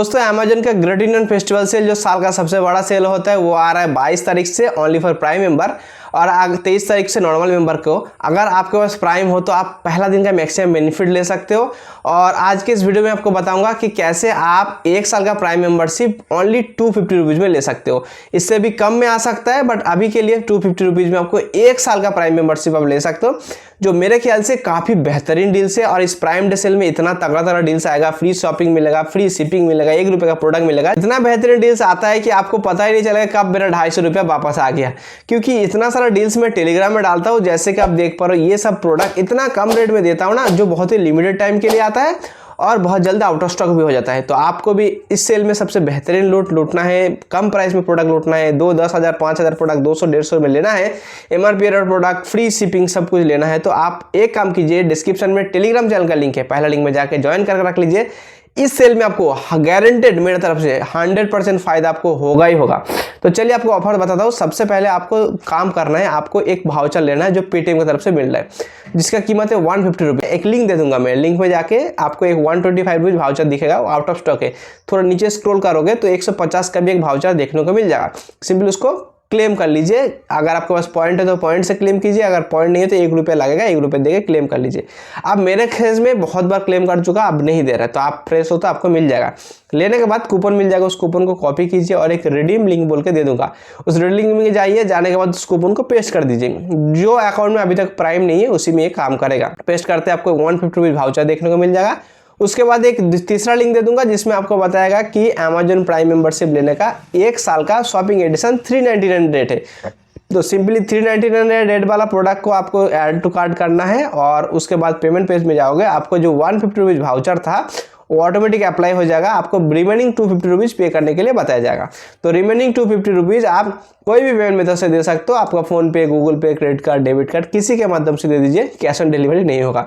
दोस्तों अमेजन का great Indian festival sale जो साल का सबसे बड़ा सेल होता है वो आ रहा है 22 तारीख से ओनली फॉर प्राइम मेंबर और 23 तारीख से नॉर्मल मेंबर को। अगर आपके पास प्राइम हो तो आप पहला दिन का मैक्सिमम बेनिफिट ले सकते हो। और आज के इस वीडियो में आपको बताऊंगा कि कैसे आप एक साल का प्राइम मेंबरशिप ओनली 250 रुपीज़ में ले सकते हो। इससे भी कम में आ सकता है बट अभी के लिए 250 रुपीज़ में आपको एक साल का प्राइम मेंबरशिप आप ले सकते हो, जो मेरे ख्याल से काफ़ी बेहतरीन डील्स है। और इस प्राइम डे सेल में इतना तगड़ा तगड़ा डील्स आएगा, फ्री शॉपिंग मिलेगा, फ्री शिपिंग मिलेगा, 1 रुपये का प्रोडक्ट मिलेगा। इतना बेहतरीन डील्स आता है कि आपको पता ही नहीं चलेगा कब मेरा 250 रुपया वापस आ गया, क्योंकि इतना सारा डील्स मैं टेलीग्राम में डालता हूँ। जैसे कि आप देख पा रहे हो ये सब प्रोडक्ट इतना कम रेट में देता हूँ ना, जो बहुत ही लिमिटेड टाइम के लिए आता है और बहुत जल्द आउट ऑफ स्टॉक भी हो जाता है। तो आपको भी इस सेल में सबसे बेहतरीन लूटना है, कम प्राइस में प्रोडक्ट लूटना है, 2, 10,000, 5,000 प्रोडक्ट 200-150 में लेना है, MRP error product, free shipping सब कुछ लेना है। तो आप एक काम कीजिए, डिस्क्रिप्शन में टेलीग्राम चैनल का लिंक है, पहला लिंक में जाके ज्वाइन करके रख लीजिए। इस सेल में आपको गारंटेड मेरे तरफ से 100% फायदा आपको होगा ही होगा। तो चलिए आपको ऑफर बताता हूँ। सबसे पहले आपको काम करना है, आपको एक वाउचर लेना है जो पेटीएम की तरफ से मिल रहा है, जिसका कीमत है 150 रुपये। एक लिंक दे दूंगा मैं, लिंक में जाके आपको एक 125 रुपीज़ वाउचर दिखेगा, आउट ऑफ स्टॉक है। थोड़ा नीचे स्क्रॉल करोगे तो 150 का भी एक वाउचर देखने को मिल जाएगा। सिंपल उसको क्लेम कर लीजिए। अगर आपके पास पॉइंट है तो पॉइंट से क्लेम कीजिए, अगर पॉइंट नहीं है तो 1 रुपया लगेगा, 1 रुपये देके क्लेम कर लीजिए। अब मेरे केस में बहुत बार क्लेम कर चुका, अब नहीं दे रहा, तो आप फ्रेश हो तो आपको मिल जाएगा। लेने के बाद कूपन मिल जाएगा, उस कूपन को कॉपी कीजिए और एक रिडीम लिंक बोल के दे दूंगा। उस रिडीम लिंक में जाइए, जाने के बाद उस कूपन को पेस्ट कर दीजिए। जो अकाउंट में अभी तक प्राइम नहीं है उसी में ये काम करेगा। पेस्ट करते आपको 150 रुपीज़ वाउचर देखने को मिल जाएगा। उसके बाद एक तीसरा लिंक दे दूंगा जिसमें आपको बताएगा कि अमेजन प्राइम मेंबरशिप लेने का एक साल का शॉपिंग एडिशन 399 रेट है। तो सिंपली 399 रेट वाला प्रोडक्ट को आपको ऐड टू कार्ट करना है और उसके बाद पेमेंट पेज में जाओगे। आपको जो 150 रुपीज़ वाउचर था वो ऑटोमेटिक अप्लाई हो जाएगा। आपको रिमेनिंग 250 रुपीज़ पे करने के लिए बताया जाएगा। तो रिमेनिंग 250 रुपीज़ आप कोई भी पेमेंट मेथड से दे सकते हो। आपका फोन पे, गूगल पे, क्रेडिट कार्ड, डेबिट कार्ड किसी के माध्यम से दे दीजिए, कैश ऑन डिलीवरी नहीं होगा।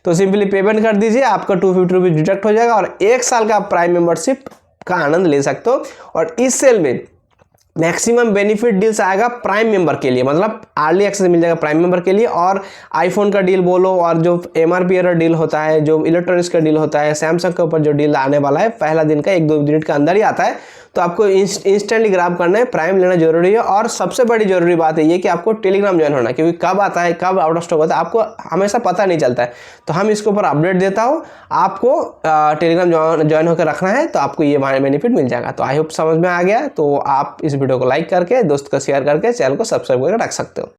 तो सिंपली पेमेंट कर दीजिए, आपका 250 रुपीज़ डिडक्ट हो जाएगा और एक साल का प्राइम मेंबरशिप का आनंद ले सकते हो। और इस सेल में मैक्सिमम बेनिफिट डील्स आएगा प्राइम मेंबर के लिए, मतलब अर्ली एक्सेस मिल जाएगा प्राइम मेंबर के लिए। और आईफोन का डील बोलो और जो MRP एरर डील होता है, जो इलेक्ट्रॉनिक्स का डील होता है, सैमसंग के ऊपर जो डील आने वाला है पहला दिन का 1-2 मिनट के अंदर ही आता है। तो आपको इंस्टेंटली ग्रैब करना है, प्राइम लेना जरूरी है। और सबसे बड़ी जरूरी बात है ये कि आपको टेलीग्राम ज्वाइन होना है, क्योंकि कब आता है कब आउट ऑफ स्टॉक होता है आपको हमेशा पता नहीं चलता है। तो हम इसके ऊपर अपडेट देता हूँ, आपको टेलीग्राम ज्वाइन होकर रखना है तो आपको ये बेनिफिट मिल जाएगा। तो आई होप समझ में आ गया। तो आप इस वीडियो को लाइक करके, दोस्त को शेयर करके, चैनल को सब्सक्राइब करके रख सकते हो।